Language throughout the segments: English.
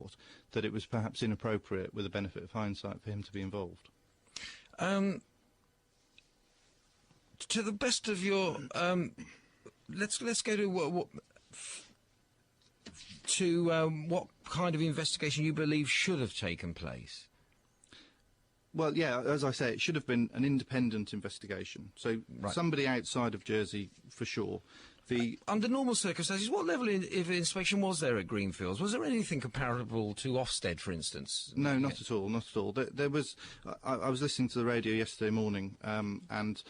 thought that it was perhaps inappropriate, with the benefit of hindsight, for him to be involved. To the best of your, let's go to what kind of investigation you believe should have taken place. Well, yeah, as I say, it should have been an independent investigation. So somebody outside of Jersey, for sure. Under normal circumstances, what level of inspection was there at Greenfields? Was there anything comparable to Ofsted, for instance? No, not at all, not at all. There was. I was listening to the radio yesterday morning, and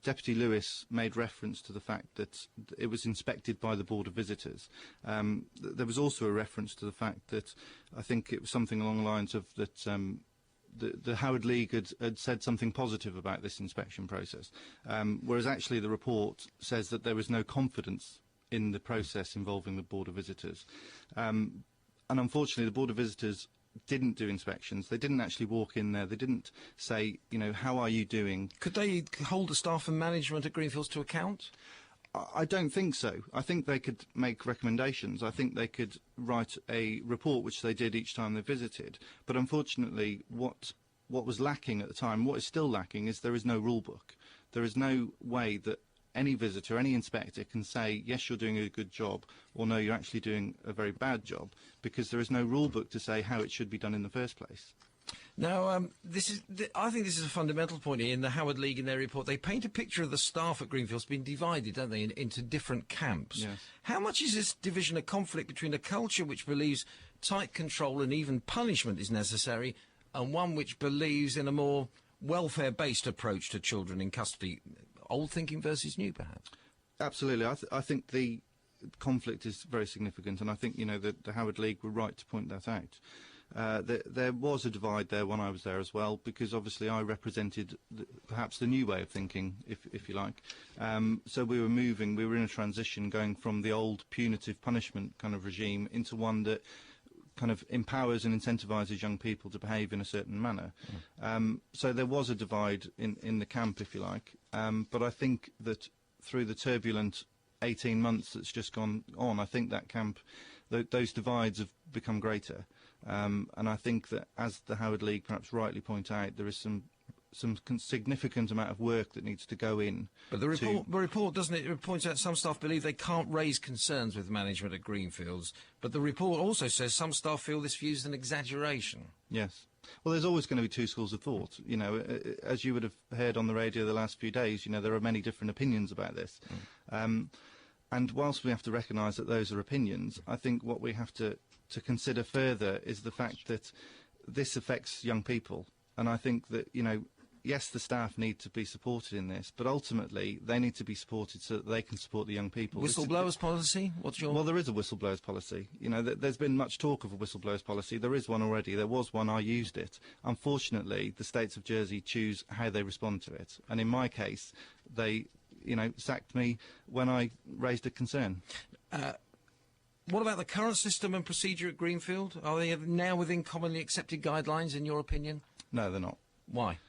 Deputy Lewis made reference to the fact that it was inspected by the Board of Visitors. There was also a reference to the fact that I think it was something along the lines of that. The Howard League had said something positive about this inspection process, whereas actually the report says that there was no confidence in the process involving the Board of Visitors. And unfortunately, the Board of Visitors didn't do inspections. They didn't actually walk in there. They didn't say, how are you doing? Could they hold the staff and management at Greenfields to account? I don't think so. I think they could make recommendations. I think they could write a report, which they did each time they visited. But unfortunately, what was lacking at the time, what is still lacking, is there is no rule book. There is no way that any visitor, any inspector can say, yes, you're doing a good job, or no, you're actually doing a very bad job, because there is no rule book to say how it should be done in the first place. Now, I think this is a fundamental point here. In the Howard League, in their report, they paint a picture of the staff at Greenfields being divided, don't they, into different camps. Yes. How much is this division a conflict between a culture which believes tight control and even punishment is necessary, and one which believes in a more welfare-based approach to children in custody? Old thinking versus new, perhaps? Absolutely. I think the conflict is very significant, and I think, the Howard League were right to point that out. There was a divide there when I was there as well, because obviously I represented perhaps the new way of thinking, if you like. So we were in a transition, going from the old punitive punishment kind of regime into one that kind of empowers and incentivises young people to behave in a certain manner. So there was a divide in the camp, if you like. But I think that through the turbulent 18 months that's just gone on, I think that camp, those divides have become greater. And I think that, as the Howard League perhaps rightly point out, there is some significant amount of work that needs to go in. But the report, doesn't it, it points out some staff believe they can't raise concerns with management at Greenfields, but the report also says some staff feel this view is an exaggeration. Yes. Well, there's always going to be two schools of thought. As you would have heard on the radio the last few days, there are many different opinions about this. And whilst we have to recognise that those are opinions, I think what we have to consider further is the fact that this affects young people. And I think that, yes, the staff need to be supported in this, but ultimately they need to be supported so that they can support the young people. Whistleblowers policy? Well, there is a whistleblowers policy. There's been much talk of a whistleblowers policy. There is one already. There was one. I used it. Unfortunately, the states of Jersey choose how they respond to it. And in my case, they, sacked me when I raised a concern. What about the current system and procedure at Greenfield? Are they now within commonly accepted guidelines, in your opinion? No, they're not. Why?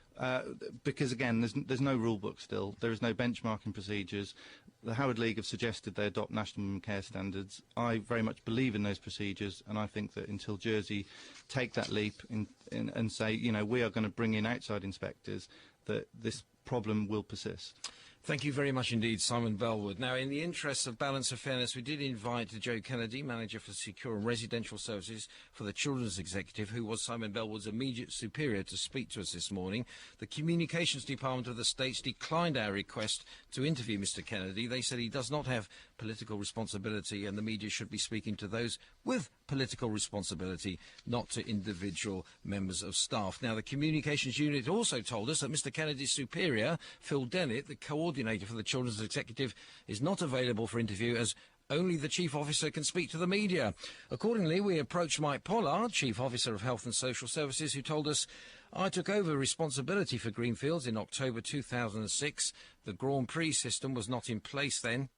Because, again, there's no rule book still. There is no benchmarking procedures. The Howard League have suggested they adopt national care standards. I very much believe in those procedures, and I think that until Jersey take that leap and say, we are going to bring in outside inspectors, that this problem will persist. Thank you very much indeed, Simon Bellwood. Now, in the interests of balance of fairness, we did invite Joe Kennedy, Manager for Secure and Residential Services for the Children's Executive, who was Simon Bellwood's immediate superior, to speak to us this morning. The Communications Department of the States declined our request to interview Mr. Kennedy. They said he does not have political responsibility and the media should be speaking to those with political responsibility, not to individual members of staff. Now, the Communications Unit also told us that Mr. Kennedy's superior, Phil Dennett, the coordinator for the Children's Executive, is not available for interview as only the Chief Officer can speak to the media. Accordingly, we approached Mike Pollard, Chief Officer of Health and Social Services, who told us, I took over responsibility for Greenfields in October 2006. The Grand Prix system was not in place then.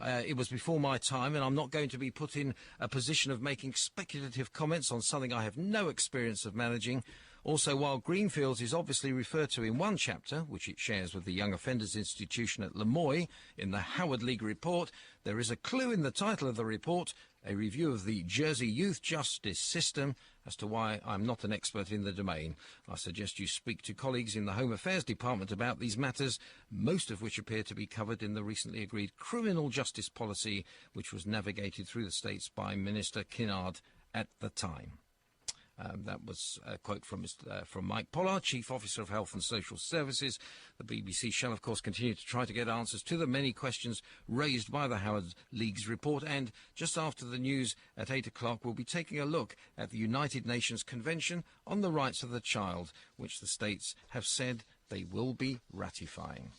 It was before my time, and I'm not going to be put in a position of making speculative comments on something I have no experience of managing. Also, while Greenfields is obviously referred to in one chapter, which it shares with the Young Offenders Institution at Lemoy in the Howard League report, there is a clue in the title of the report, a review of the Jersey youth justice system. As to why I'm not an expert in the domain, I suggest you speak to colleagues in the Home Affairs Department about these matters, most of which appear to be covered in the recently agreed criminal justice policy, which was navigated through the states by Minister Kinnard at the time. That was a quote from Mike Pollard, Chief Officer of Health and Social Services. The BBC shall, of course, continue to try to get answers to the many questions raised by the Howard League's report. And just after the news at 8 o'clock, we'll be taking a look at the United Nations Convention on the Rights of the Child, which the states have said they will be ratifying.